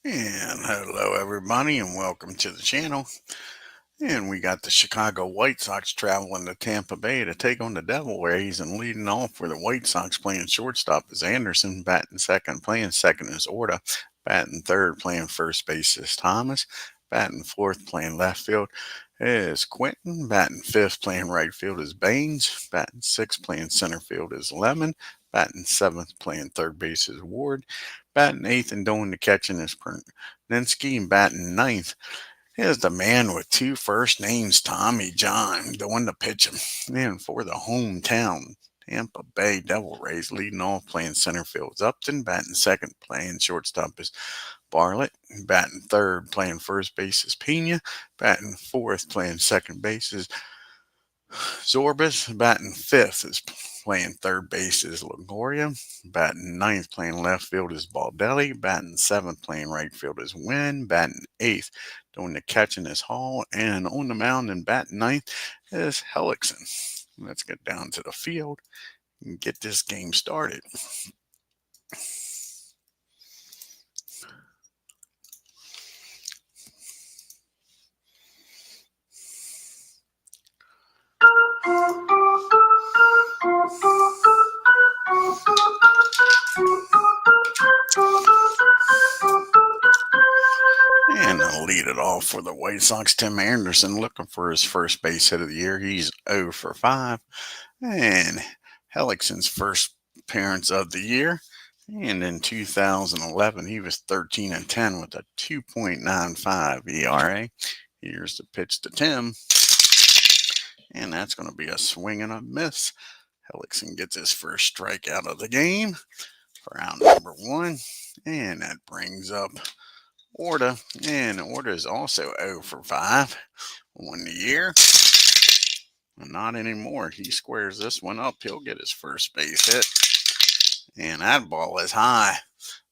And hello, everybody, and welcome to the channel. And we got the Chicago White Sox traveling to Tampa Bay to take on the Devil Rays. And leading off for the White Sox playing shortstop is Anderson. Batting second, playing second is Orta. Batting third, playing first base is Thomas. Batting fourth, playing left field is Quentin. Batting fifth, playing right field is Baines. Batting sixth, playing center field is Lemon. Batting seventh, playing third base is Ward. Batting eighth and doing the catching is Perninsky. And batting ninth is the man with two first names, Tommy John, doing the pitching. And for the hometown Tampa Bay Devil Rays, leading off playing center field is Upton. Batting second, playing shortstop is Bartlett. Batting third, playing first base is Pena. Batting fourth, playing second base is Zorbas. Batting fifth is playing third base is Longoria. Batting ninth, playing left field is Baldelli. Batting seventh, playing right field is Wynn. Batting eighth, doing the catching is Hall. And on the mound and batting ninth is Hellickson. Let's get down to the field and get this game started. And I'll lead it off for the White Sox. Tim Anderson looking for his first base hit of the year. He's 0 for 5. And Hellickson's first appearance of the year. And in 2011, he was 13 and 10 with a 2.95 ERA. Here's the pitch to Tim. And that's going to be a swing and a miss. Hellickson gets his first strikeout of the game for out number 1. And that brings up Orta. And Orta is also 0 for 5 on the year. Not anymore. He squares this one up. He'll get his first base hit. And that ball is high.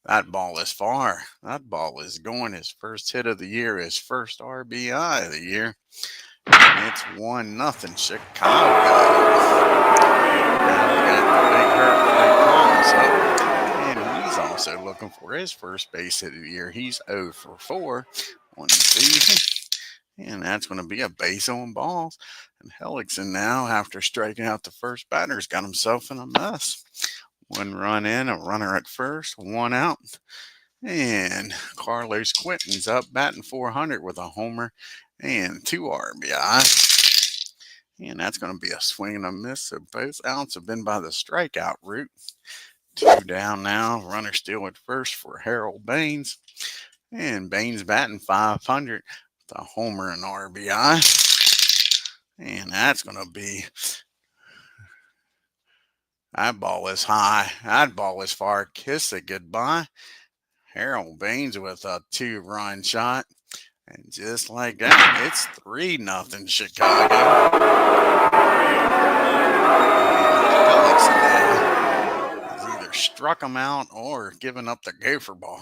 That ball is far. That ball is going. His first hit of the year, his first RBI of the year. And it's 1-0 Chicago. Now we got the big hurt, Thomas up. And he's also looking for his first base hit of the year. He's 0 for 4 on the season. And that's going to be a base on balls. And Hellickson now, after striking out the first batter, has got himself in a mess. 1 run in, a runner at first, 1 out. And Carlos Quentin's up batting 400 with a homer and 2 RBI. And that's going to be a swing and a miss. So both outs have been by the strikeout route. 2 down now. Runner still at first for Harold Baines. And Baines batting 500 with a homer and RBI. And that's going to be, that ball is high. That ball is far. Kiss it goodbye. Harold Baines with a 2-run shot. And just like that, it's 3-0 Chicago. Has either struck him out or given up the gopher ball.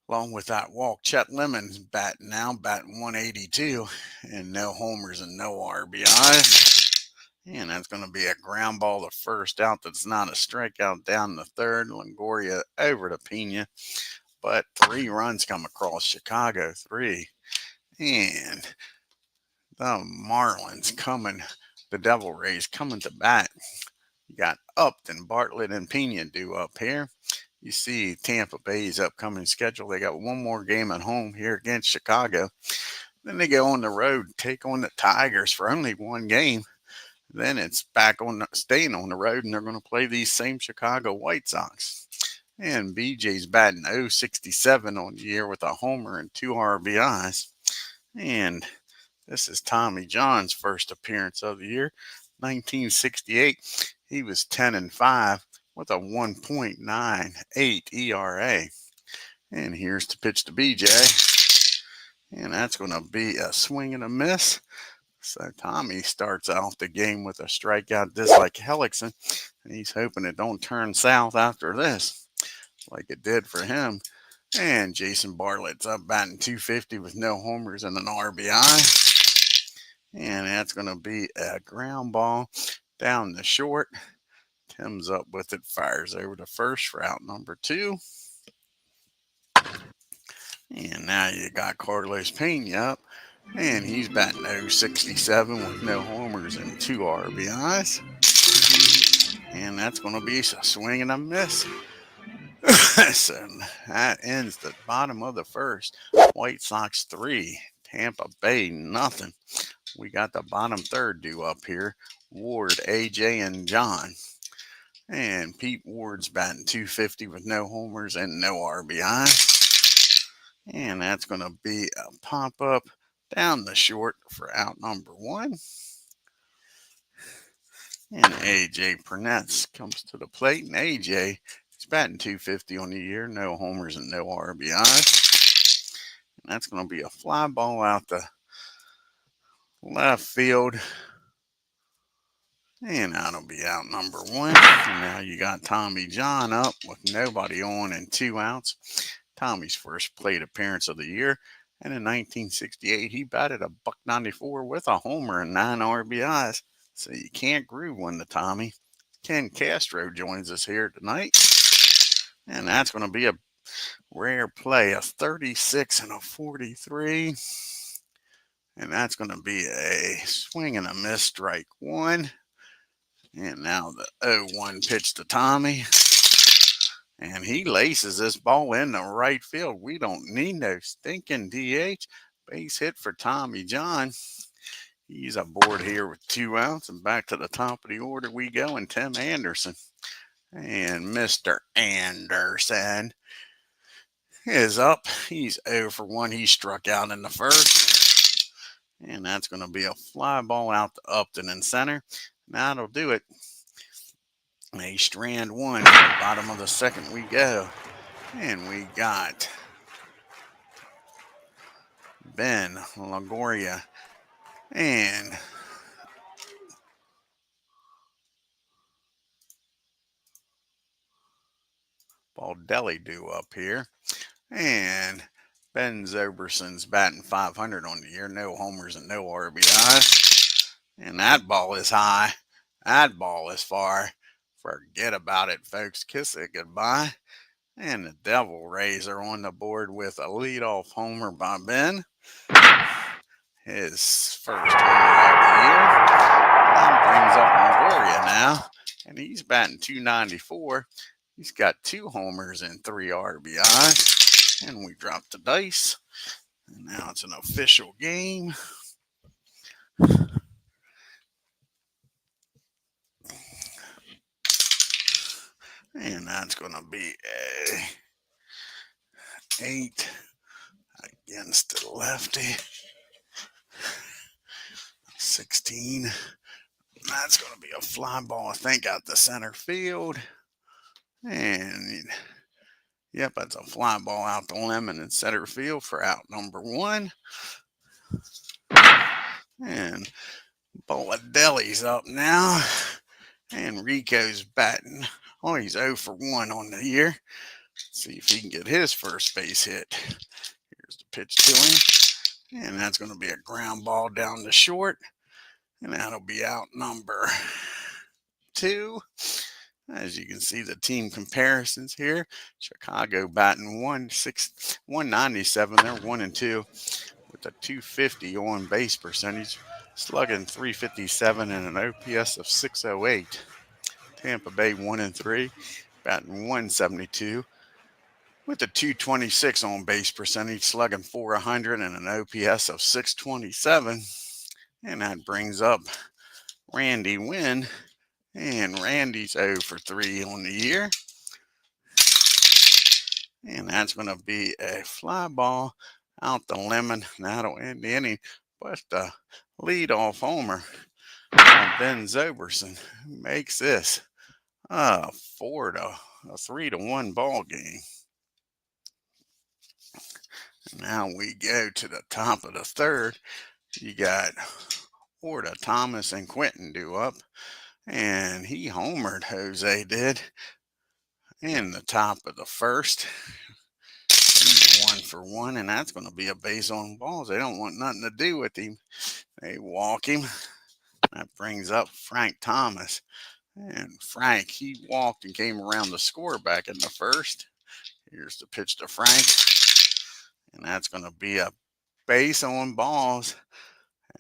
Along with that walk, Chet Lemon's batting 182, and no homers and no RBI. And that's going to be a ground ball to first out. That's not a strikeout down the third. Longoria over to Pena. But 3 runs come across Chicago, 3. And the Marlins coming, the Devil Rays coming to bat. You got Upton, Bartlett, and Pena due up here. You see Tampa Bay's upcoming schedule. They got 1 more game at home here against Chicago. Then they go on the road, take on the Tigers for only 1 game. Then it's back on staying on the road, and they're going to play these same Chicago White Sox. And BJ's batting 067 on the year with a homer and 2 RBIs. And this is Tommy John's first appearance of the year, 1968. He was 10 and 5 with a 1.98 ERA. And here's the pitch to BJ. And that's going to be a swing and a miss. So Tommy starts off the game with a strikeout just like Hellickson. And he's hoping it don't turn south after this, like it did for him. And Jason Bartlett's up batting 250 with no homers and an RBI. And that's going to be a ground ball down the short. Tim's up with it, fires over to first for out number 2. And now you got Carlos Pena up, and he's batting .067 with no homers and 2 RBIs. And that's going to be a swing and a miss. So that ends the bottom of the first. White Sox 3, Tampa Bay nothing. We got the bottom third due up here. Ward, AJ, and John. And Pete Ward's batting .250 with no homers and no RBI. And that's going to be a pop up down the short for out number 1. And AJ Pernetz comes to the plate. And AJ is batting .250 on the year. No homers and no RBIs. And that's going to be a fly ball out the left field. And that'll be out number 1. And now you got Tommy John up with nobody on and 2 outs. Tommy's first plate appearance of the year. And in 1968, he batted a .194 with a homer and 9 RBIs. So you can't groove one to Tommy. Ken Castro joins us here tonight. And that's going to be a rare play, a 36 and a 43. And that's going to be a swing and a miss, strike 1. And now the 0-1 pitch to Tommy. And he laces this ball in the right field. We don't need no stinking DH. Base hit for Tommy John. He's aboard here with 2 outs. And back to the top of the order we go. And Tim Anderson. And Mr. Anderson is up. He's 0 for 1. He struck out in the first. And that's going to be a fly ball out to Upton in center. That'll do it. A strand 1 to the bottom of the second we go. And we got Ben Longoria and Baldelli due up here. And Ben Zoberson's batting .500 on the year. No homers and no RBIs. And that ball is high. That ball is far. Forget about it, folks. Kiss it goodbye. And the Devil Rays are on the board with a leadoff homer by Ben. His first homer of the year. That brings up Longoria now. And he's batting .294. He's got 2 homers and 3 RBIs. And we drop the dice. And now it's an official game. And that's going to be a 8 against the lefty. 16. That's going to be a fly ball, I think, out the center field. And, yep, that's a fly ball out the lemon in center field for out number 1. And Baldelli's up now. And Rico's batting. Oh, he's 0 for 1 on the year. Let's see if he can get his first base hit. Here's the pitch to him. And that's going to be a ground ball down the short. And that'll be out number 2. As you can see, the team comparisons here. Chicago batting 197. They're 1-2 with a .250 on base percentage, slugging .357 and an OPS of .608. Tampa Bay 1-3, batting .172 with a .226 on base percentage, slugging .400 and an OPS of .627. And that brings up Randy Wynn. And Randy's 0 for 3 on the year. And that's going to be a fly ball out the lemon. That'll end the inning. But the leadoff homer, Ben Zoberson, makes this a 3-1 ball game. Now we go to the top of the third. You got Orta, Thomas, and Quentin due up. And he homered, Jose did, in the top of the first. He's 1 for 1, and that's going to be a base on balls. They don't want nothing to do with him. They walk him. That brings up Frank Thomas. And Frank, he walked and came around the score back in the first. Here's the pitch to Frank. and that's going to be a base on balls.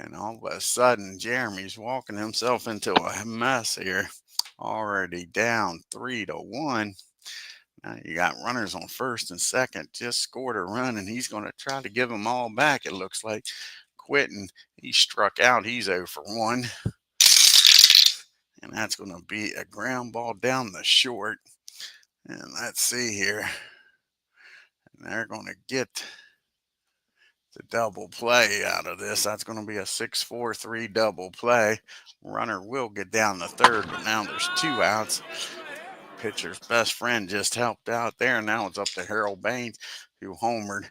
And all of a sudden, Jeremy's walking himself into a mess here. Already down 3-1. Now you got runners on first and second. Just scored a run, and he's going to try to give them all back, it looks like. Quitting. He struck out. He's 0 for 1. And that's going to be a ground ball down the short. And let's see here. And they're going to get the double play out of this. That's going to be a 6-4-3 double play. Runner will get down the third, but now there's 2 outs. Pitcher's best friend just helped out there. Now it's up to Harold Baines, who homered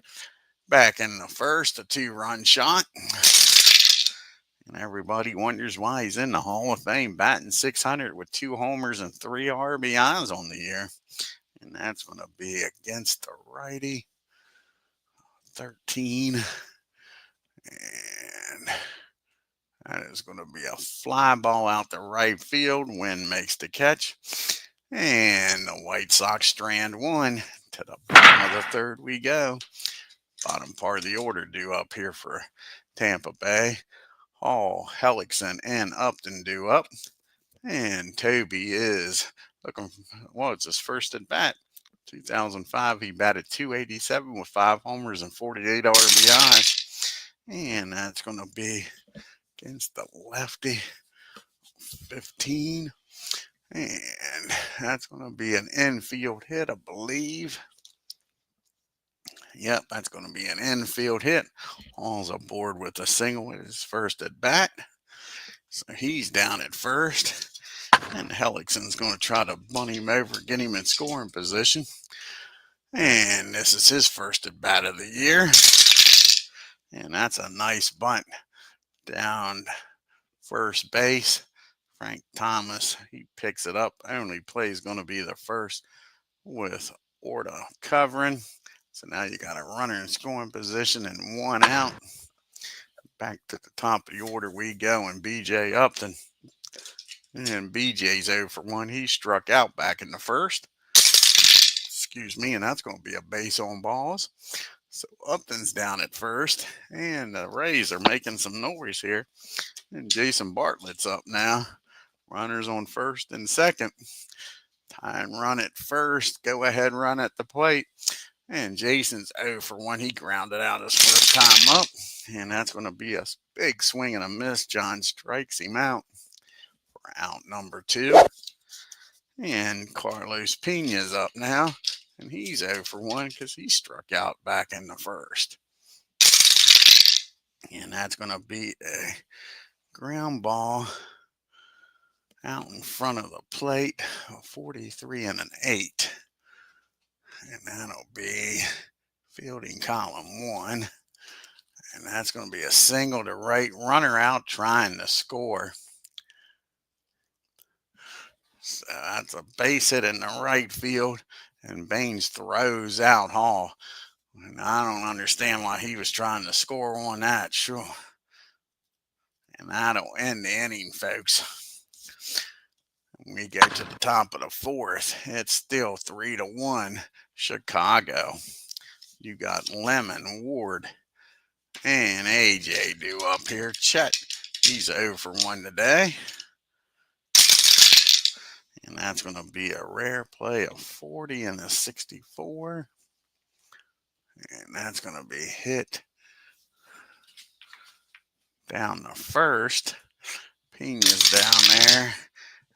back in the first, a 2-run shot. And everybody wonders why he's in the Hall of Fame, batting .600 with 2 homers and 3 RBIs on the year. And that's going to be against the righty. 13. And that is going to be a fly ball out the right field. Wynn makes the catch. And the White Sox strand 1. To the bottom of the third we go. Bottom part of the order due up here for Tampa Bay. Hall, HILLICKSON, and Upton due up. And Toby is looking, well, it's his first at bat. 2005, he batted .287 with 5 homers and 48 RBIs. And that's going to be against the lefty, 15. And that's going to be an infield hit, I believe. Yep, that's going to be an infield hit. Hall's aboard with a single at his first at bat. So he's down at first. And HILLICKSON's going to try to bunt him over, get him in scoring position. And this is his first at bat of the year. And that's a nice bunt down first base. Frank Thomas, he picks it up. Only play is going to be the first with Orta covering. So now you got a runner in scoring position and 1 out. Back to the top of the order we go, and B.J. Upton. And B.J.'s 0 for 1. He struck out back in the first. Excuse me, and that's going to be a base on balls. So Upton's down at first, and the Rays are making some noise here. And Jason Bartlett's up now. Runners on first and second. Tie and run at first. Go ahead run at the plate. And Jason's 0 for 1. He grounded out his first time up. And that's going to be a big swing and a miss. John strikes him out for out number 2. And Carlos Pena's up now. And he's 0 for 1 because he struck out back in the first. And that's going to be a ground ball out in front of the plate, a 43 and an 8. And that'll be fielding column 1. And that's going to be a single to right, runner out trying to score. So that's a base hit in the right field, and Baines throws out Hall. And I don't understand why he was trying to score on that, sure. And that'll end the inning, folks. We go to the top of the 4th. It's still 3-1 Chicago. You got Lemon, Ward, and AJ due up here. Chet, he's 0 for 1 today. And that's going to be a rare play of 40 and a 64. And that's going to be hit down the first. Pena's down there.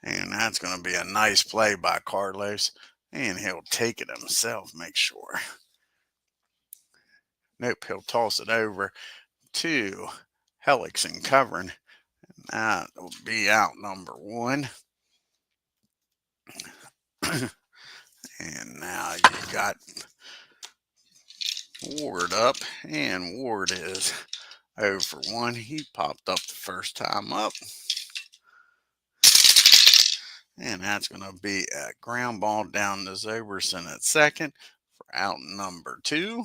And that's going to be a nice play by Carlos. And he'll take it himself, make sure. Nope, he'll toss it over to HILLICKSON covering. And that will be out number 1. And now you got Ward up. And Ward is 0 for 1. He popped up the first time up. And that's going to be a ground ball down to Zoberson at second for out number 2.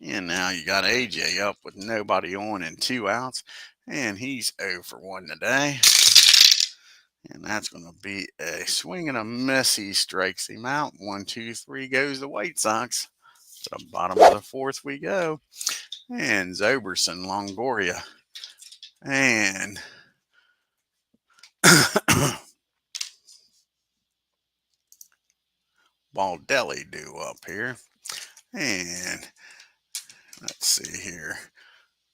And now you got AJ up with nobody on and 2 outs. And he's 0 for 1 today. And that's going to be a swing and a miss. He strikes him out. 1, 2, 3 goes the White Sox. To the bottom of the fourth we go. And Zoberson, Longoria. And Baldelli due up here. And let's see here.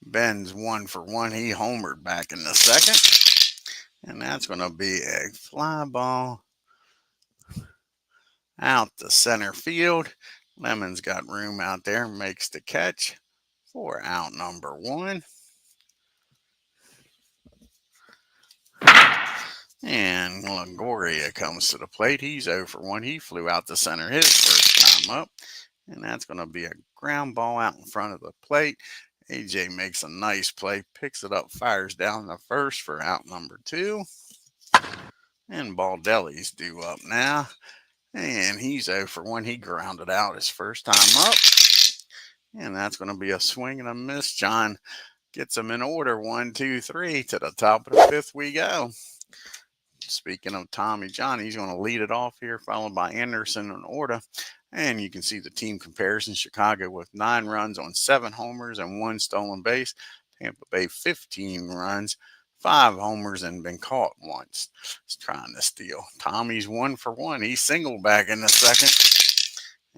Ben's 1-for-1. He homered back in the second. And that's going to be a fly ball out the center field. Lemon's got room out there, makes the catch for out number 1. And Longoria comes to the plate. He's 0-for-1. He flew out the center his first time up. And that's going to be a ground ball out in front of the plate. AJ makes a nice play, picks it up, fires down the first for out number 2. And Baldelli's due up now. And he's 0-for-1. He grounded out his first time up. And that's going to be a swing and a miss. John gets them in order. 1, 2, 3. To the top of the 5th we go. Speaking of Tommy John, he's going to lead it off here, followed by Anderson and Orta. And you can see the team comparison. Chicago with 9 runs on 7 homers and 1 stolen base. Tampa Bay 15 runs, 5 homers, and been caught once. He's trying to steal. Tommy's 1-for-1. He singled back in the second.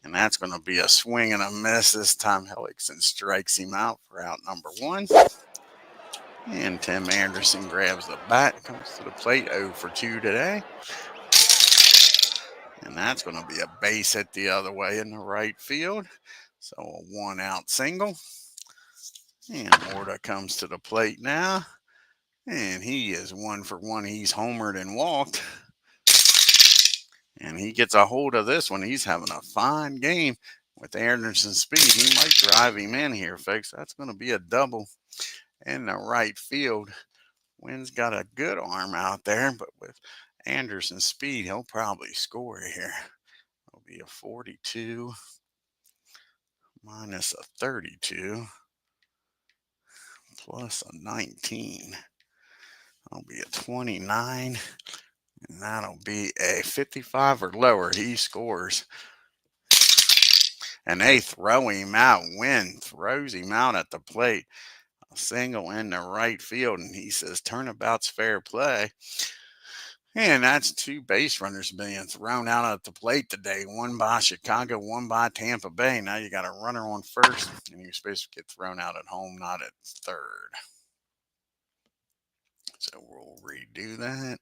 And that's going to be a swing and a miss. This time HILLICKSON strikes him out for out number 1. And Tim Anderson grabs the bat, comes to the plate, 0-for-2 today. And that's going to be a base hit the other way in the right field. So a 1-out single. And Orta comes to the plate now. And he is 1-for-1. He's homered and walked. And he gets a hold of this one. He's having a fine game with Anderson's speed. He might drive him in here, folks. That's going to be a double in the right field. Wynn's got a good arm out there, but with Anderson's speed, he'll probably score here. It'll be a 42 minus a 32 plus a 19. That'll be a 29. And that'll be a 55 or lower. He scores. And they throw him out. Wynn throws him out at the plate. A single in the right field. And he says, turnabout's fair play. And that's 2 base runners being thrown out at the plate today. 1 by Chicago, 1 by Tampa Bay. Now you got a runner on first. And you're supposed to get thrown out at home, not at third. So we'll redo that.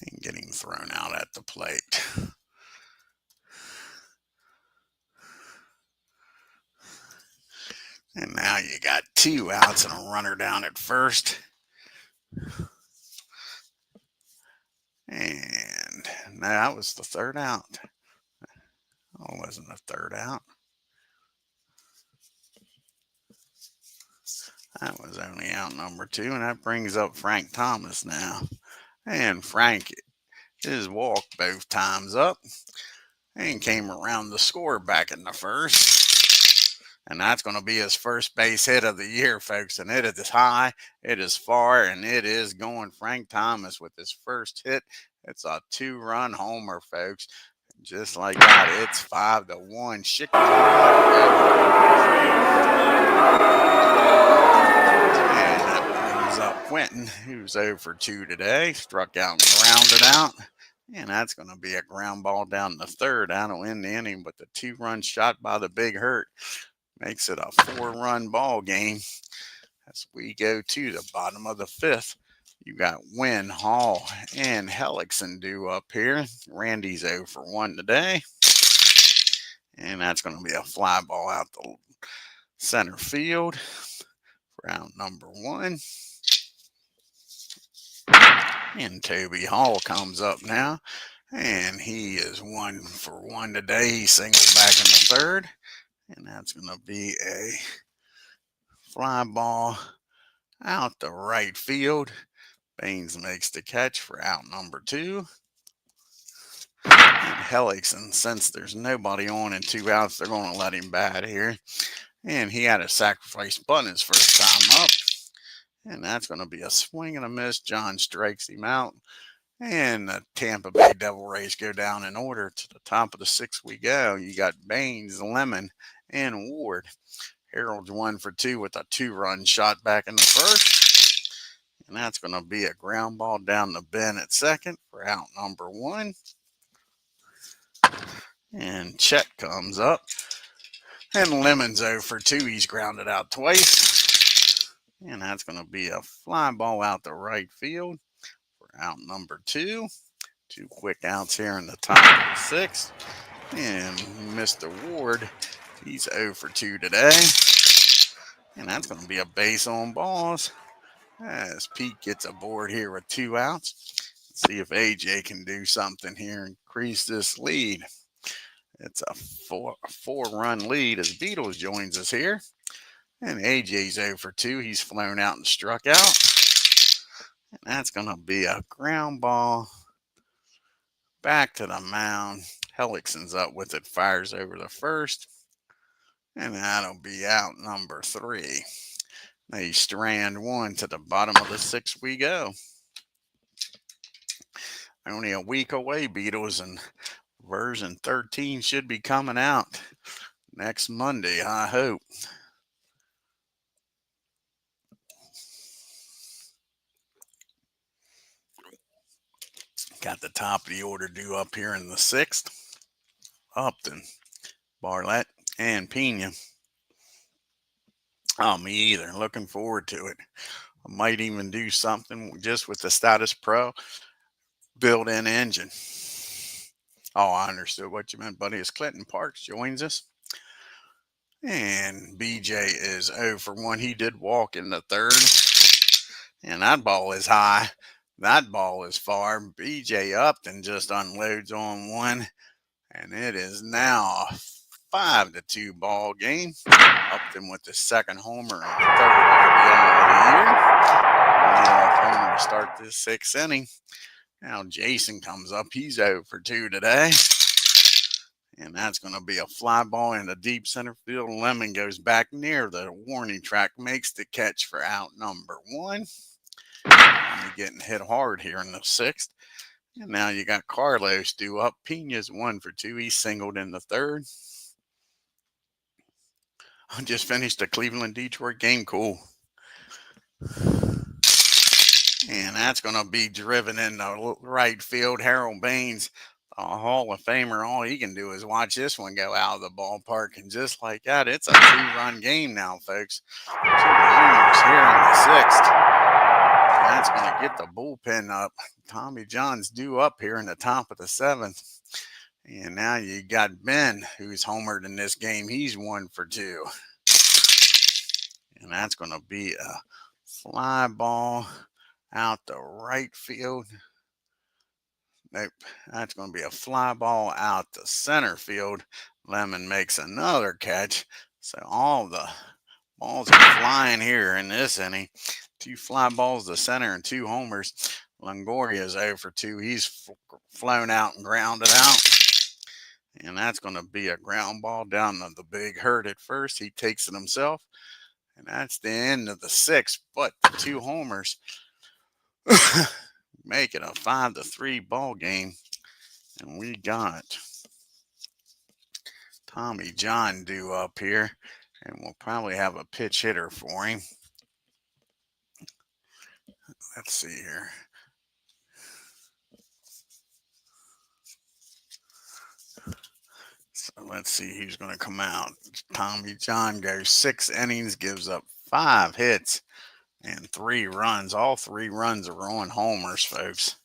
And get him thrown out at the plate. And now you got 2 outs and a runner down at first. And that was the 3rd out. Oh, it wasn't the 3rd out. That was only out number 2, and that brings up Frank Thomas now. And Frank is walked both times up and came around the score back in the first. And that's going to be his first base hit of the year, folks. And it is high, it is far, and it is going. Frank Thomas with his first hit. It's a 2-run homer, folks. Just like that, it's 5-1. And that brings up Quentin, who's 0-for-2 today. Struck out and grounded out. And that's going to be a ground ball down the 3rd. That'll end the inning, but the 2-run shot by the Big Hurt makes it a 4-run ball game. As we go to the bottom of the 5th, you got Wynn, Hall, and HILLICKSON due up here. Randy's 0-for-1 today. And that's going to be a fly ball out the center field for out number 1. And Toby Hall comes up now. And he is 1-for-1 today. He singled back in the 3rd. And that's going to be a fly ball out the right field. Baines makes the catch for out number 2. And HILLICKSON, since there's nobody on and 2 outs, they're going to let him bat here. And he had a sacrifice bunt his first time up. And that's going to be a swing and a miss. John strikes him out. And the Tampa Bay Devil Rays go down in order. To the top of the sixth we go. You got Baines, Lemon, and Ward. Harold's 1-for-2 with a 2-run shot back in the first. And that's going to be a ground ball down the bin at second for out number 1. And Chet comes up. And Lemon's 0-for-2. He's grounded out twice. And that's going to be a fly ball out to right field for out number 2. 2 quick outs here in the top of the sixth. And Mr. Ward, he's 0-for-2 today. And that's going to be a base on balls as Pete gets aboard here with 2 outs. Let's see if AJ can do something here and increase this lead. It's a 4-run lead as Beatles joins us here. And AJ's 0-for-2. He's flown out and struck out. And that's going to be a ground ball back to the mound. HILLICKSON's up with it, fires over the first. And that'll be out number 3. They strand 1 to the bottom of the sixth we go. Only a week away, Beatles, and version 13 should be coming out next Monday, I hope. Got the top of the order due up here in the sixth. Upton, Bartlett, and Pena. Oh, me either. Looking forward to it. I might even do something just with the Status Pro built-in engine. Oh, I understood what you meant, buddy. As Clinton Parks joins us. And BJ is 0-for-1. He did walk in the third. And that ball is high. That ball is far. BJ Upton just unloads on 1. And it is now a 5-2 ball game. Upton with the second homer and third RBI of the year. Leadoff homer to start this 6th inning. Now Jason comes up. He's 0-for-2 today. And that's going to be a fly ball in the deep center field. Lemon goes back near the warning track, makes the catch for out number 1. You're getting hit hard here in the 6th. And now you got Carlos due up. Pena's 1-for-2. He singled in the 3rd. I just finished the Cleveland-Detroit game. Cool. And that's going to be driven in the right field. Harold Baines, a Hall of Famer. All he can do is watch this one go out of the ballpark. And just like that, it's a 2-run game now, folks. 2 homers here in the 6th. That's going to get the bullpen up. Tommy John's due up here in the top of the 7th. And now you got Ben, who's homered in this game. He's 1-for-2. And that's going to be a fly ball out the right field. Nope. That's going to be a fly ball out the center field. Lemon makes another catch. So all the balls are flying here in this inning. 2 fly balls to center and 2 homers. Longoria's 0-for-2. He's flown out and grounded out. And that's going to be a ground ball down to the big hurt at first. He takes it himself. And that's the end of the 6th. But the 2 homers make it a 5-3 ball game. And we got Tommy John due up here. And we'll probably have a pitch hitter for him. Let's see here. So let's see who's going to come out. Tommy John goes 6 innings, gives up 5 hits and 3 runs. All 3 runs are on homers, folks.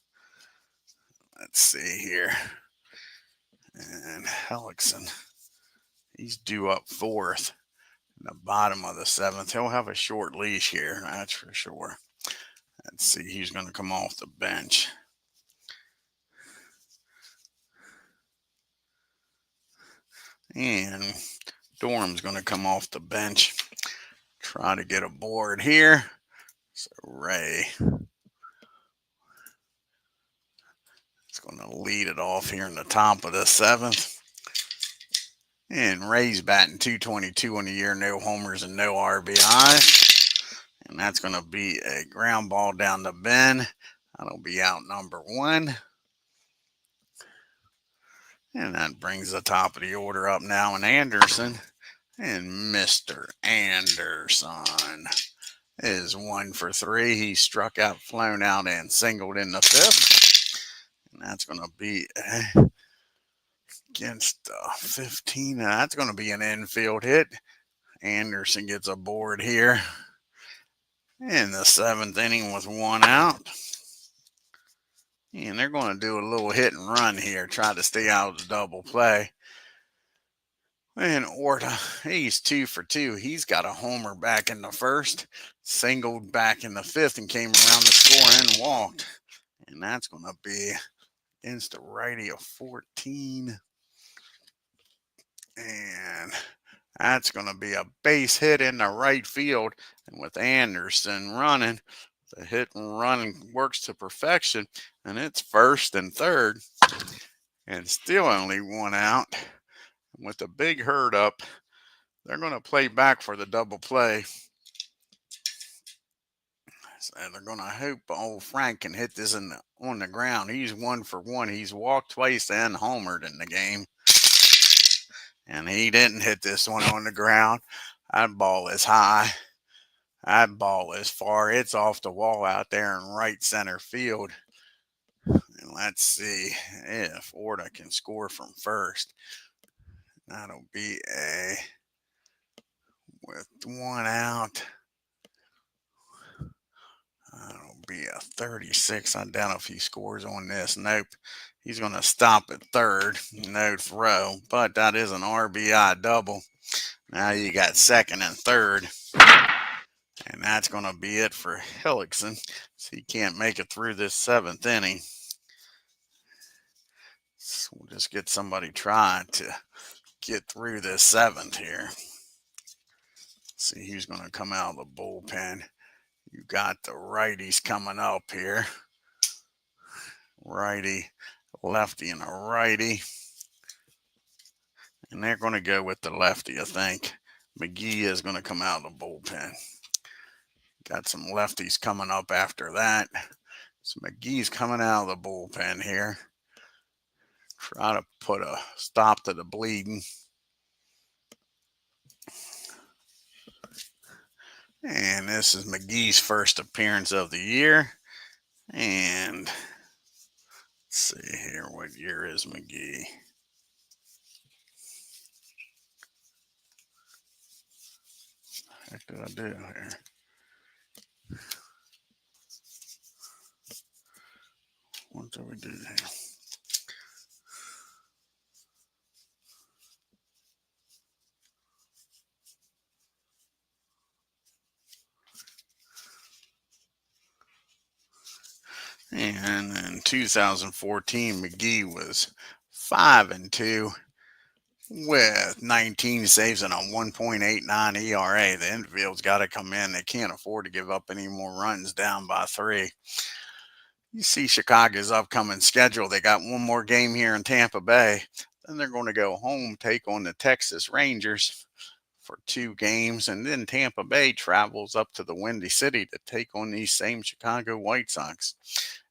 Let's see here. And HILLICKSON, he's due up 4th in the bottom of the 7th. He'll have a short leash here, that's for sure. Let's see who's going to come off the bench. And Dorham's going to come off the bench. Try to get aboard here. So Ray is going to lead it off here in the top of the 7th. And Ray's batting .222 on the year. No homers and no RBIs. And that's going to be a ground ball down the bin. That'll be out number 1. And that brings the top of the order up now in Anderson. And Mr. Anderson is 1 for 3. He struck out, flown out, and singled in the 5th. And that's going to be against 15. And that's going to be an infield hit. Anderson gets a board here in the 7th inning with 1 out. And they're going to do a little hit and run here, try to stay out of the double play. And Orta, he's 2 for 2. He's got a homer back in the 1st, singled back in the 5th, and came around the score and walked. And that's going to be against the righty of 14. And that's going to be a base hit in the right field. And with Anderson running, the hit and run works to perfection. And it's 1st and 3rd. And still only 1 out. And with the big herd up, they're going to play back for the double play. So they're going to hope old Frank can hit this on the ground. He's 1 for 1. He's walked twice and homered in the game. And he didn't hit this one on the ground. That ball is high. That ball is far. It's off the wall out there in right center field. And let's see if Orta can score from first. That'll be with 1 out. That'll be a 36. I doubt if he scores on this. Nope. He's going to stop at 3rd. No throw. But that is an RBI double. Now you got 2nd and 3rd. And that's going to be it for Hillickson. So he can't make it through this 7th inning. So we'll just get somebody trying to get through this 7th here. See who's going to come out of the bullpen. You got the righties coming up here. Righty, lefty, and a righty. And they're going to go with the lefty, I think. McGee is going to come out of the bullpen. Got some lefties coming up after that. So McGee's coming out of the bullpen here. Try to put a stop to the bleeding. And this is McGee's first appearance of the year. And let's see here, what year is McGee? What the heck did I do here? What did we do here? And in 2014, McGee was 5-2 with 19 saves and a 1.89 ERA. The infield's got to come in. They can't afford to give up any more runs down by 3. You see Chicago's upcoming schedule. They got one more game here in Tampa Bay. Then they're going to go home, take on the Texas Rangers for 2 games. And then Tampa Bay travels up to the Windy City to take on these same Chicago White Sox.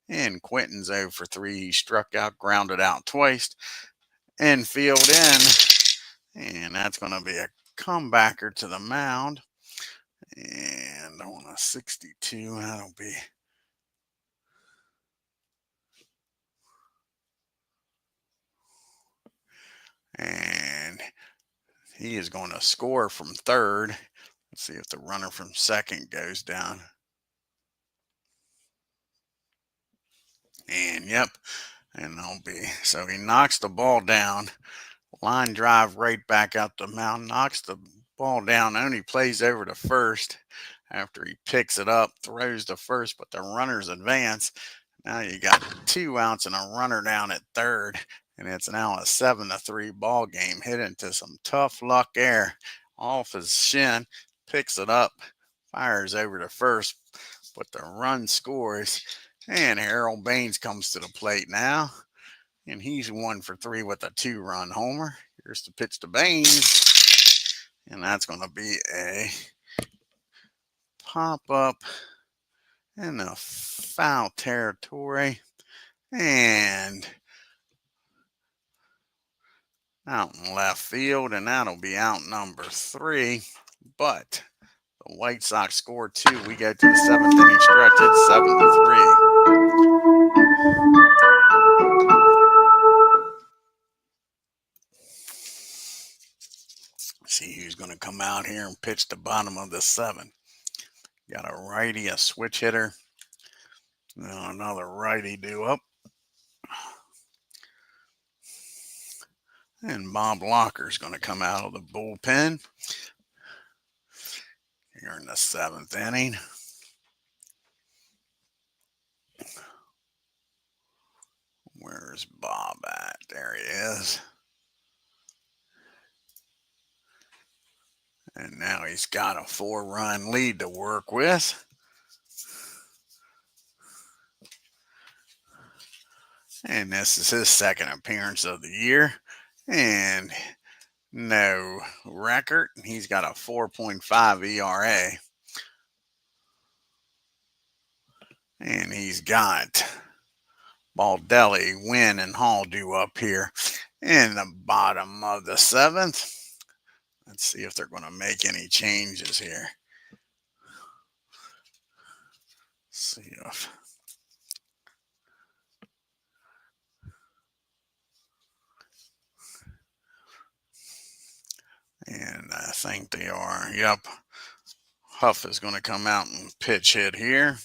And Quentin's 0 for 3. He struck out, grounded out twice. Infield in. And that's going to be a comebacker to the mound. And on a 62, that'll be... And he is going to score from 3rd. Let's see if the runner from 2nd goes down. And yep, and they'll be. So he knocks the ball down. Line drive right back out the mound. Knocks the ball down. Only plays over to 1st after he picks it up. Throws to 1st, but the runners advance. Now you got 2 outs and a runner down at 3rd. And it's now a 7-3 ball game. Hit into some tough luck air off his shin. Picks it up. Fires over to 1st. But the run scores. And Harold Baines comes to the plate now. And he's 1 for 3 with a 2-run homer. Here's the pitch to Baines. And that's going to be a pop-up. in the foul territory. And out in left field, and that'll be out number 3. But the White Sox score 2. We go to the 7th inning stretch. It's 7-3. See who's going to come out here and pitch the bottom of the 7th. Got a righty, a switch hitter. Now another righty due up. And Bob Locker's going to come out of the bullpen here in the 7th inning. Where's Bob at? There he is. And now he's got a 4-run lead to work with. And this is his 2nd appearance of the year. And no record. He's got a 4.5 ERA. And he's got Baldelli, Wynn, and Hall due up here in the bottom of the 7th. Let's see if they're going to make any changes here. Let's see if... And I think they are. Yep. Huff is going to come out and pitch hit here.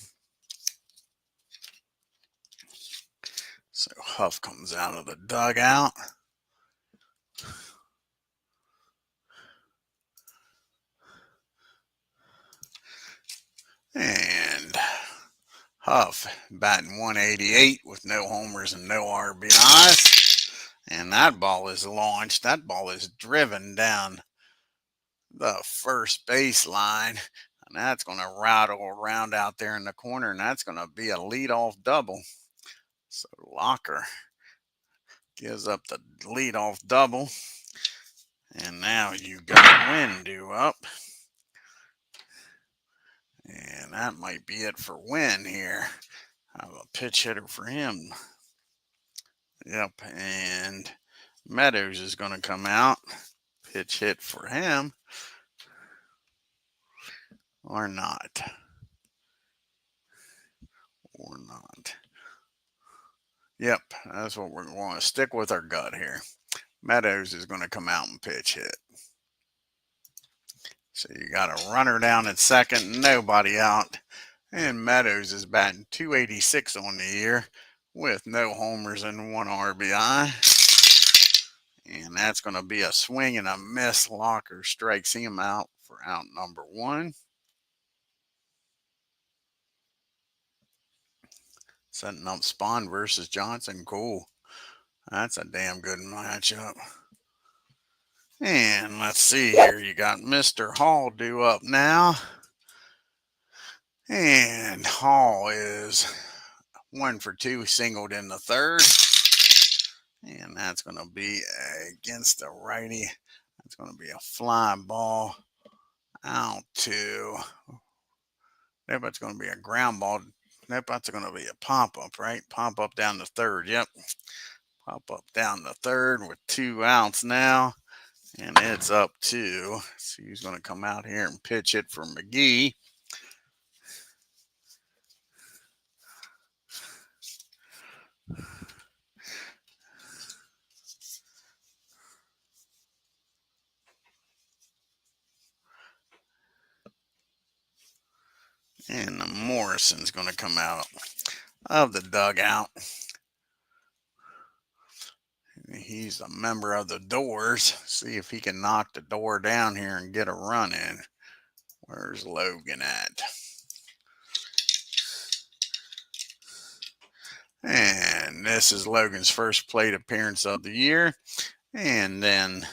So Huff comes out of the dugout. And Huff batting 188 with no homers and no RBIs. And that ball is launched. That ball is driven down the first baseline. And that's going to rattle around out there in the corner. And that's going to be a leadoff double. So Locker gives up the leadoff double. And now you got Wynn due up. And that might be it for Wynn here. I have a pitch hitter for him. Yep, and Meadows is going to come out. Pitch hit for him. Or not. Or not. Yep, that's what we're going to stick with our gut here. Meadows is going to come out and pitch hit. So you got a runner down at 2nd, nobody out. And Meadows is batting 286 on the year with no homers and 1 RBI. And that's going to be a swing and a miss. Locker strikes him out for out number 1. Setting up Spawn versus Johnson. Cool. That's a damn good matchup. And let's see here. You got Mr. Hall due up now. And Hall is 1 for 2, singled in the 3rd. And that's going to be against the righty. That's going to be a fly ball out to. Nope, that's going to be a ground ball. Nope, that's going to be a pop-up, right? Pop-up down the 3rd. Yep. Pop-up down the 3rd with 2 outs now. And it's up to. Let's see who's going to come out here and pitch it for McGee. And Morrison's going to come out of the dugout. He's a member of the Doors. See if he can knock the door down here and get a run in. Where's Logan at? And this is Logan's first plate appearance of the year. And then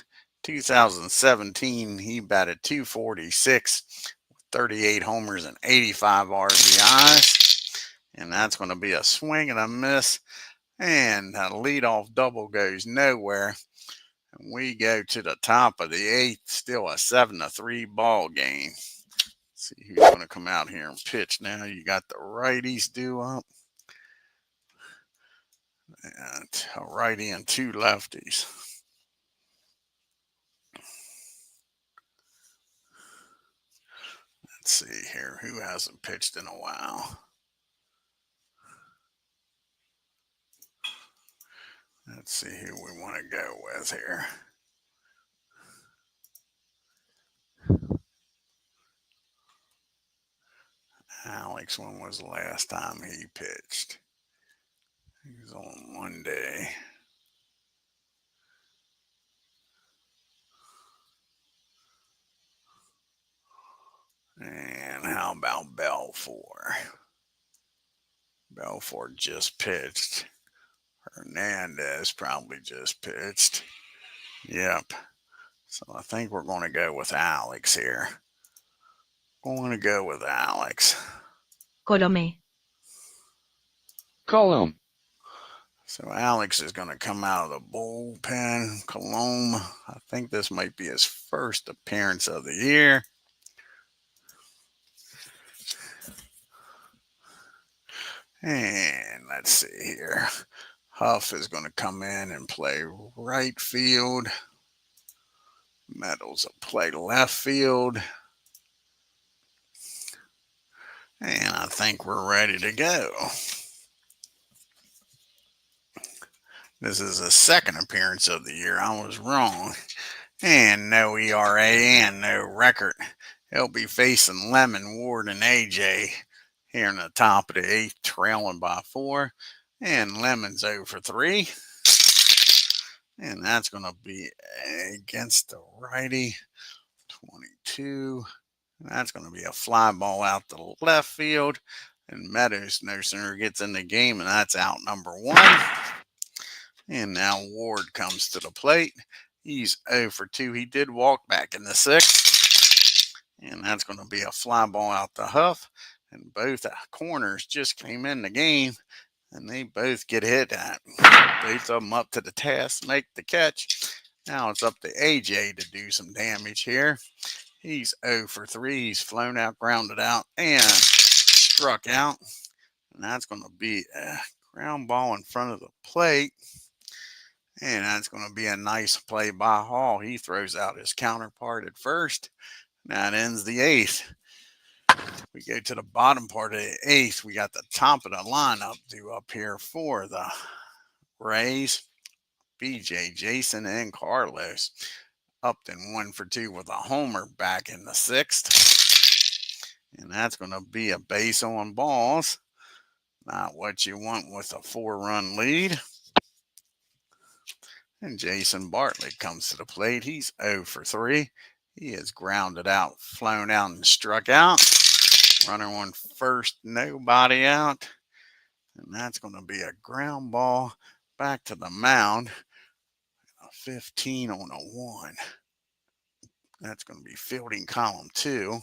2017, he batted 246. 38 homers and 85 RBIs. And that's going to be a swing and a miss. And a leadoff double goes nowhere. And we go to the top of the 8th. Still a 7-3 ball game. See who's going to come out here and pitch now. You got the righties due up. And a righty and two lefties. Let's see here. Who hasn't pitched in a while? Let's see who we want to go with here. Alex, when was the last time he pitched? He was on one day. And how about Belfour? Belfour just pitched. Hernandez probably just pitched. Yep. So I think we're going to go with Alex here. Going to go with Alex. Colome. Column. So Alex is going to come out of the bullpen. Colome, I think this might be his first appearance of the year. And let's see here. Huff is going to come in and play right field. Meadows will play left field. And I think we're ready to go. This is the second appearance of the year. I was wrong. And no ERA and no record. He'll be facing Lemon, Ward, and AJ here in the top of the eighth, trailing by 4. And Lemon's 0 for 3. And that's going to be against the righty, 22. And that's going to be a fly ball out to left field. And Meadows no sooner gets in the game, and that's out number 1. And now Ward comes to the plate. He's 0 for 2. He did walk back in the 6th. And that's going to be a fly ball out to Huff. And both corners just came in the game. And they both get hit at. Both of them up to the task, make the catch. Now it's up to AJ to do some damage here. He's 0 for 3. He's flown out, grounded out, and struck out. And that's going to be a ground ball in front of the plate. And that's going to be a nice play by Hall. He throws out his counterpart at first. That ends the 8th. We go to the bottom part of the 8th. We got the top of the lineup due up here for the Rays. BJ, Jason, and Carlos. Upton 1 for 2 with a homer back in the 6th. And that's going to be a base on balls. Not what you want with a 4-run lead. And Jason Bartlett comes to the plate. He's 0 for 3. He is grounded out, flown out, and struck out. Runner on first, nobody out. And that's going to be a ground ball back to the mound. A 15 on a 1. That's going to be fielding column 2.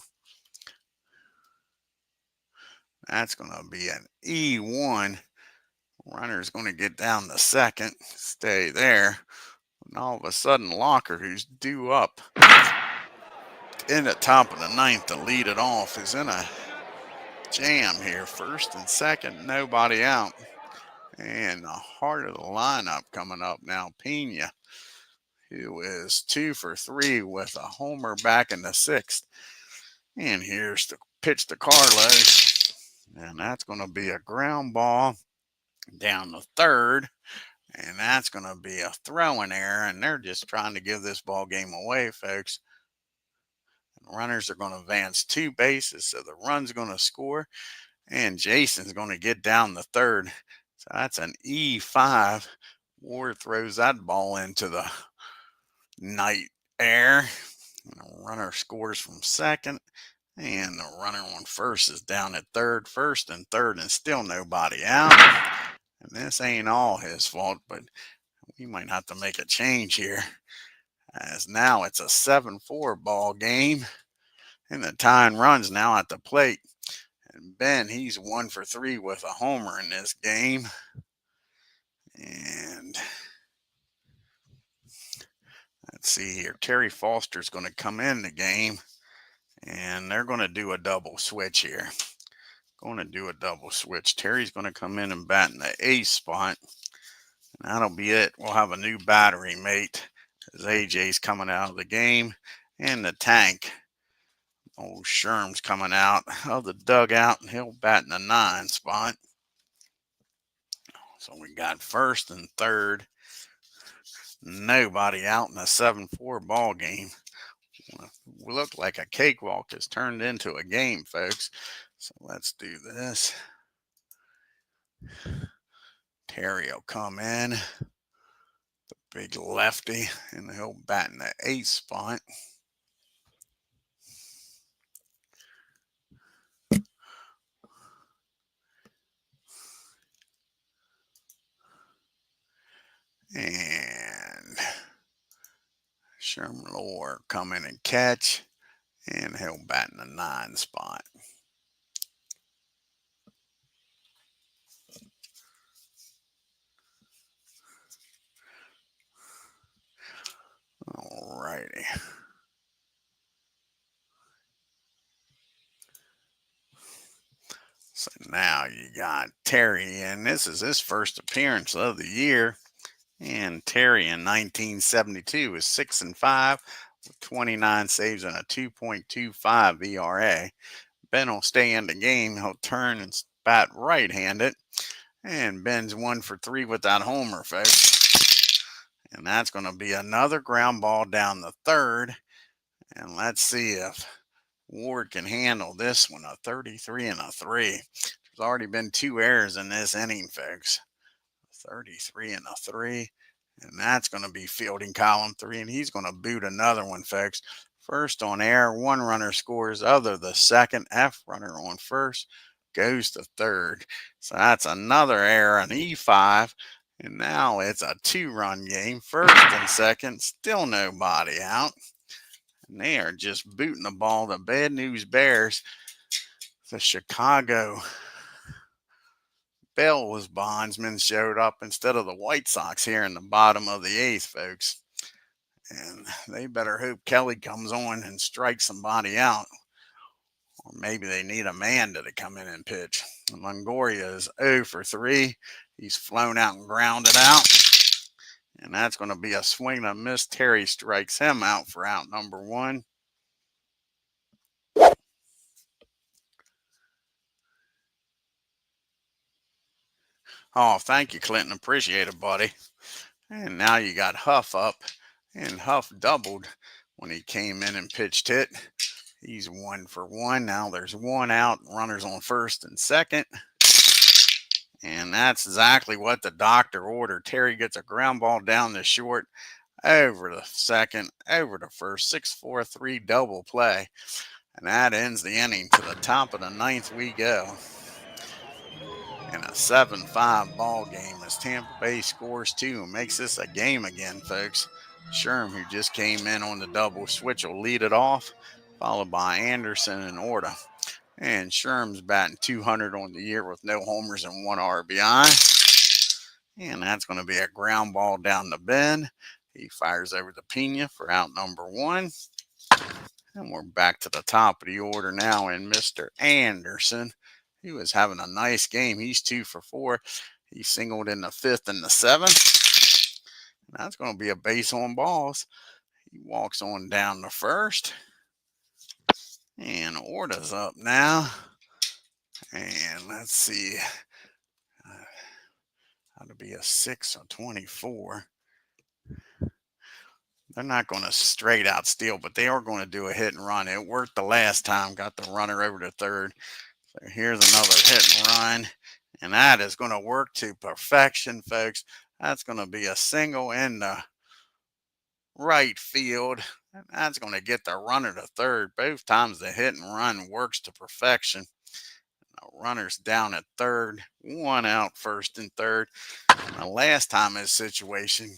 That's going to be an E1. Runner's going to get down the second, stay there. And all of a sudden, Locker, who's due up in the top of the 9th to lead it off, is in a jam here. First and second, nobody out. And the heart of the lineup coming up now, Pena, who is 2 for 3 with a homer back in the 6th. And here's the pitch to Carlos. And that's going to be a ground ball down the 3rd. And that's going to be a throwing error. And they're just trying to give this ball game away, folks. And runners are going to advance 2 bases. So the run's going to score. And Jason's going to get down the 3rd. So that's an E5. Ward throws that ball into the night air. And the runner scores from second. And the runner on first is down at third, first and third, and still nobody out. And this ain't all his fault, but we might have to make a change here. As now it's a 7-4 ball game. And the tying runs now at the plate. And Ben, he's 1 for 3 with a homer in this game. And let's see here. Terry Foster's going to come in the game. And they're going to do a double switch here. Going to do a double switch. Terry's going to come in and bat in the ace spot. And that'll be it. We'll have a new battery mate as AJ's coming out of the game. And the tank. Old Sherm's coming out of the dugout, and he'll bat in the 9 spot. So we got first and third. Nobody out in a 7-4 ball game. We look like a cakewalk has turned into a game, folks. So let's do this. Terry will come in, the big lefty, and he'll bat in the 8 spot. And Sherman Lohr come in and catch, and he'll bat in the 9 spot. All righty. So now you got Terry, and this is his first appearance of the year. And Terry in 1972 is 6-5 with 29 saves and a 2.25 ERA. Ben will stay in the game. He'll turn and bat right-handed. And Ben's 1 for 3 with that homer, folks. And that's going to be another ground ball down the third. And let's see if Ward can handle this one, a 33 and a 3. There's already been 2 errors in this inning, folks. 33 and a 3. And that's going to be fielding column 3. And he's going to boot another one, folks. First on air, 1 runner scores, other the second. F runner on first goes to third. So that's another error, an E5. And now it's a 2-run game. First and second, still nobody out. And they are just booting the ball. The Bad News Bears, the Chicago Bell's bondsmen, showed up instead of the White Sox here in the bottom of the 8th, folks. And they better hope Kelly comes on and strikes somebody out. Or maybe they need Amanda to come in and pitch. Longoria is 0 for 3. He's flown out and grounded out. And that's going to be a swing and a miss. Terry strikes him out for out number 1. Oh, thank you, Clinton. Appreciate it, buddy. And now you got Huff up. And Huff doubled when he came in and pitched hit. He's 1 for 1. Now there's 1 out. Runners on first and second. And that's exactly what the doctor ordered. Terry gets a ground ball down the short, over the second, over the first. 6-4-3 double play. And that ends the inning. To the top of the 9th we go. In a 7-5 ball game as Tampa Bay scores 2 and makes this a game again, folks. Sherm, who just came in on the double switch, will lead it off, followed by Anderson and Orta. And Sherm's batting 200 on the year with no homers and 1 RBI. And that's going to be a ground ball down the bend. He fires over to Pena for out number 1. And we're back to the top of the order now, and Mr. Anderson, he was having a nice game. He's 2 for 4. He singled in the 5th and the 7th. That's going to be a base on balls. He walks on down the first. And Orta's up now. And let's see. That'll be a 6 or 24. They're not going to straight out steal, but they are going to do a hit and run. It worked the last time. Got the runner over to third. So here's another hit and run. And that is going to work to perfection, folks. That's going to be a single in the right field. And that's going to get the runner to third. Both times the hit and run works to perfection. The runner's down at third. 1 out, first and third. And the last time this situation,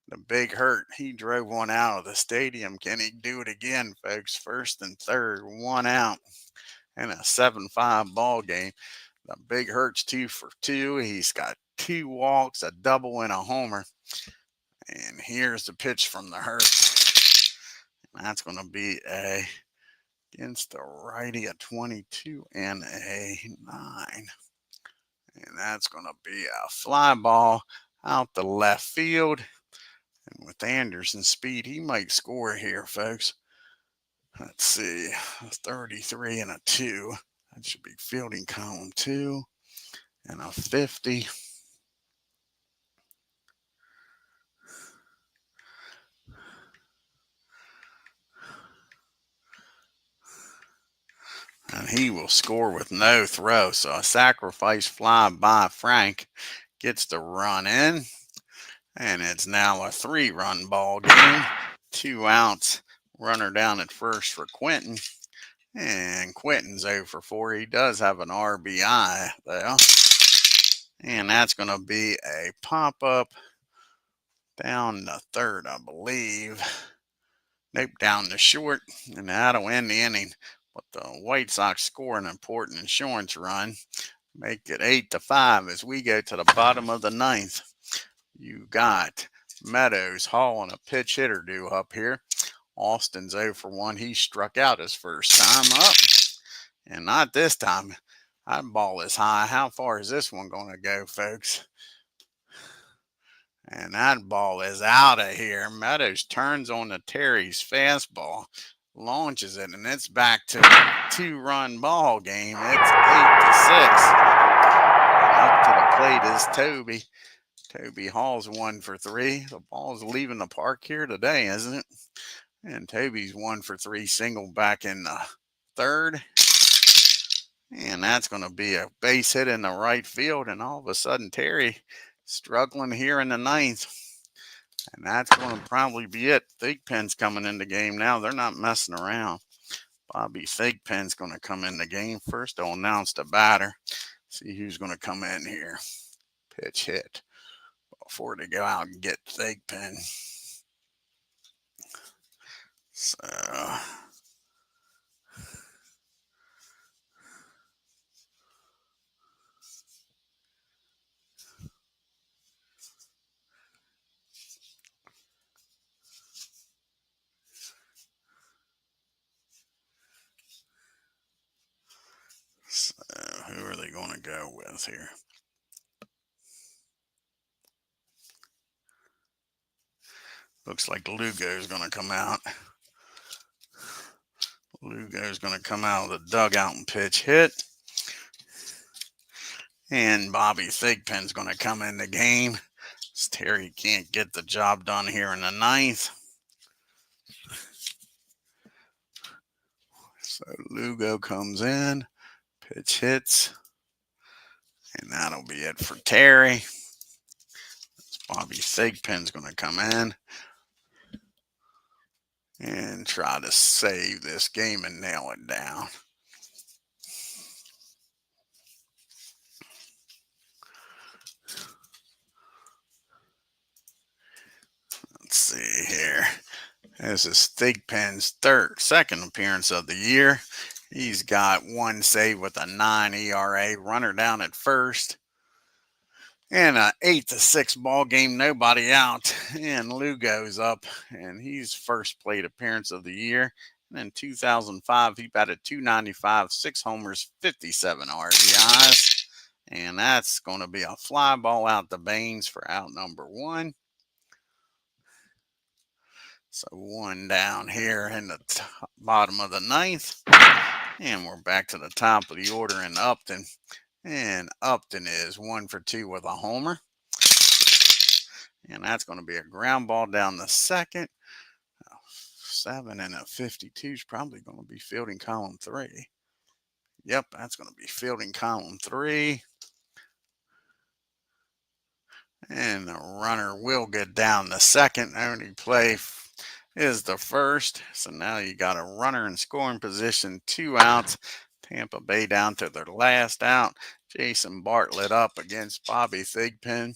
the Big Hurt, he drove 1 out of the stadium. Can he do it again, folks? First and third, 1 out. In a 7-5 ball game. The Big Hurt's 2 for 2. He's got 2 walks, a double, and a homer. And here's the pitch from the Hurt. That's going to be a against the righty, a 22 and a 9. And that's going to be a fly ball out the left field. And with Anderson's speed, he might score here, folks. Let's see, a 33 and a 2. That should be fielding column 2. And a 50. And he will score with no throw. So a sacrifice fly by Frank gets the run in. And it's now a 3-run ball game. 2 outs. Runner down at first for Quentin. And Quentin's 0 for 4. He does have an RBI, though. And that's going to be a pop-up down the third, I believe. Nope, down the short. And that'll end the inning. But the White Sox score an important insurance run. Make it 8-5 as we go to the bottom of the 9th. You got Meadows, Hall, and a pitch hitter due up here. Austin's 0 for 1. He struck out his first time up. And not this time. That ball is high. How far is this one going to go, folks? And that ball is out of here. Meadows turns on the Terry's fastball, launches it, and it's back to a 2-run ball game. It's 8-6. And up to the plate is Toby. Toby Hall's 1 for 3. The ball's leaving the park here today, isn't it? And Toby's 1 for 3, single back in the third. And that's going to be a base hit in the right field. And all of a sudden, Terry struggling here in the 9th. And that's going to probably be it. Thigpen's coming in the game now. They're not messing around. Bobby Thigpen's going to come in the game. First, they'll announce the batter. See who's going to come in here. Pitch hit before they go out and get Thigpen. So who are they going to go with here? Looks like Lugo's going to come out. Lugo's going to come out of the dugout and pitch hit. And Bobby Thigpen's going to come in the game. Terry can't get the job done here in the 9th. So Lugo comes in, pitch hits. And that'll be it for Terry. Bobby Thigpen's going to come in and try to save this game and nail it down. Let's see here. This is Thigpen's second appearance of the year. He's got 1 save with a 9 ERA, runner down at first. And an 8-6 ball game, nobody out. And Lugo's up, and he's first plate appearance of the year. And in 2005, he batted .295, 6 homers, 57 RBIs. And that's going to be a fly ball out the Baines for out number 1. So 1 down here in the bottom of the 9th. And we're back to the top of the order in Upton. And Upton is 1 for 2 with a homer. And that's going to be a ground ball down the second. 7 and a 52 is probably going to be fielding column 3. Yep, that's going to be fielding column 3. And the runner will get down the second. Only play is the first. So now you got a runner in scoring position, 2 outs. Tampa Bay down to their last out. Jason Bartlett up against Bobby Thigpen.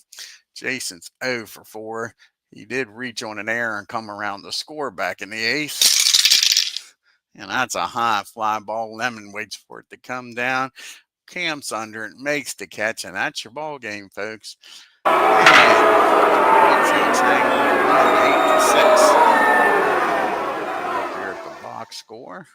Jason's 0 for 4. He did reach on an error and come around to score back in the 8th. And that's a high fly ball. Lemon waits for it to come down. Camps under it, makes the catch, and that's your ball game, folks. And White Sox hang on 8-6. Look here at the box score.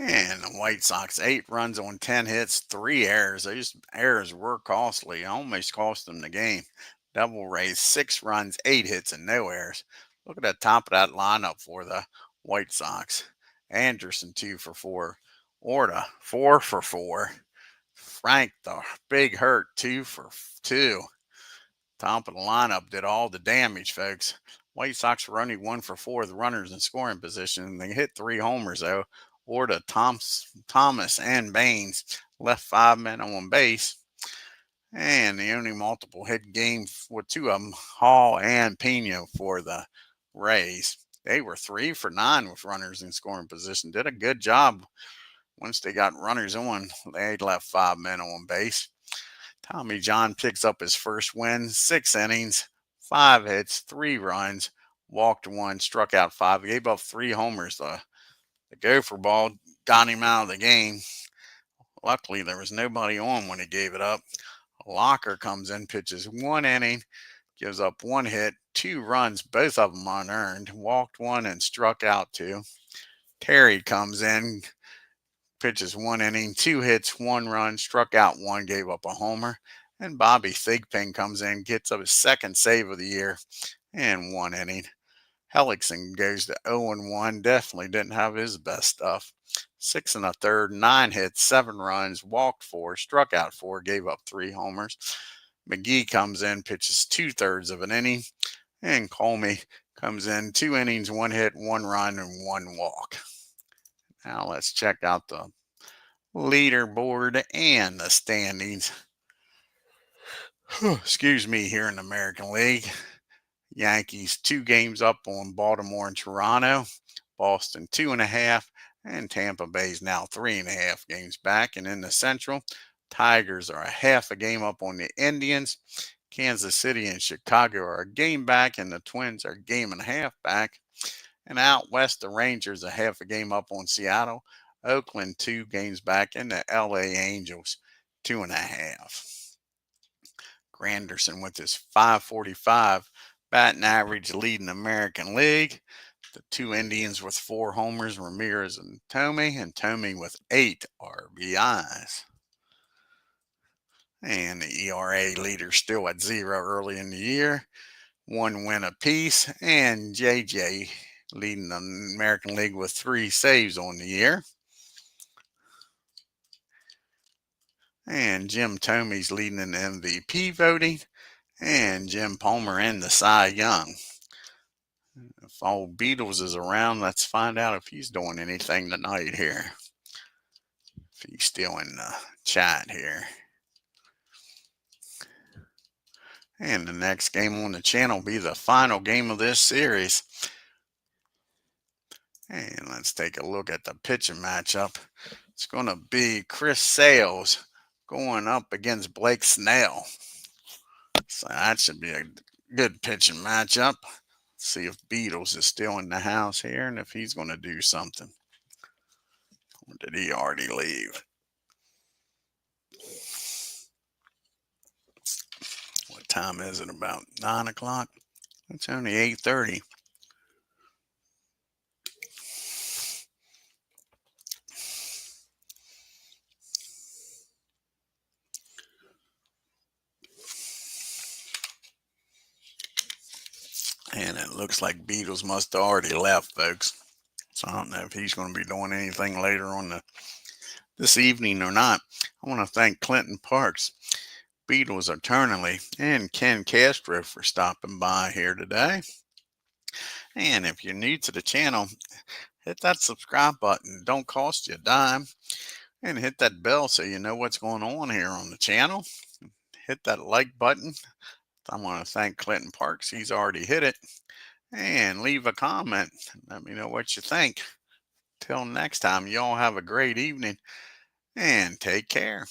And the White Sox, 8 runs on 10 hits, 3 errors. Those errors were costly, almost cost them the game. Double Rays, 6 runs, 8 hits, and no errors. Look at the top of that lineup for the White Sox. Anderson, 2 for 4. Orta, 4 for 4. Frank, the big hurt, 2 for 2. Top of the lineup did all the damage, folks. White Sox were only 1 for 4 with runners in scoring position. They hit 3 homers, though. Orta, Thomas, and Baines left 5 men on base. And the only multiple hit game with 2 of them, Hall and Pino for the Rays. They were 3 for 9 with runners in scoring position. Did a good job. Once they got runners on, they left 5 men on base. Tommy John picks up his first win, 6 innings, 5 hits, 3 runs, walked 1, struck out 5, gave up 3 homers. The gopher ball got him out of the game. Luckily, there was nobody on when he gave it up. Locker comes in, pitches 1 inning, gives up 1 hit, 2 runs, both of them unearned, walked 1 and struck out 2. Terry comes in, pitches 1 inning, 2 hits, 1 run, struck out 1, gave up a homer. And Bobby Thigpen comes in, gets up his second save of the year in 1 inning. HILLICKSON goes to 0-1, definitely didn't have his best stuff. 6 1/3, 9 hits, 7 runs, walked 4, struck out 4, gave up 3 homers. McGee comes in, pitches 2/3 of an inning. And Colmy comes in, 2 innings, 1 hit, 1 run, and 1 walk. Now let's check out the leaderboard and the standings. Excuse me, here in the American League. Yankees 2 games up on Baltimore and Toronto. Boston 2.5. And Tampa Bay's now 3.5 games back. And in the Central, Tigers are a half a game up on the Indians. Kansas City and Chicago are a game back, and the Twins are a game and a half back. And out west, the Rangers a half a game up on Seattle. Oakland 2 games back, and the LA Angels 2.5. Granderson with his .545 batting average leading the American League. The 2 Indians with 4 homers, Ramirez and Tomey with 8 RBIs. And the ERA leader still at 0 early in the year. 1 win apiece. And JJ leading the American League with 3 saves on the year. And Jim Tomey's leading in the MVP voting. And Jim Palmer in the Cy Young. If old Beatles is around, let's find out if he's doing anything tonight here. If he's still in the chat here. And the next game on the channel will be the final game of this series. And let's take a look at the pitching matchup. It's going to be Chris Sales going up against Blake Snell. So that should be a good pitching matchup. See if Beatles is still in the house here and if he's going to do something. Or did he already leave? What time is it? About 9 o'clock? It's only 8:30. And it looks like Beatles must have already left, folks. So I don't know if he's going to be doing anything later on this evening or not. I want to thank Clinton Parks, Beatles Eternally, and Ken Castro for stopping by here today. And if you're new to the channel, hit that subscribe button. It don't cost you a dime. And hit that bell so you know what's going on here on the channel. Hit that like button. I want to thank Clinton Parks. He's already hit it. And leave a comment. Let me know what you think. Till next time, y'all have a great evening and take care.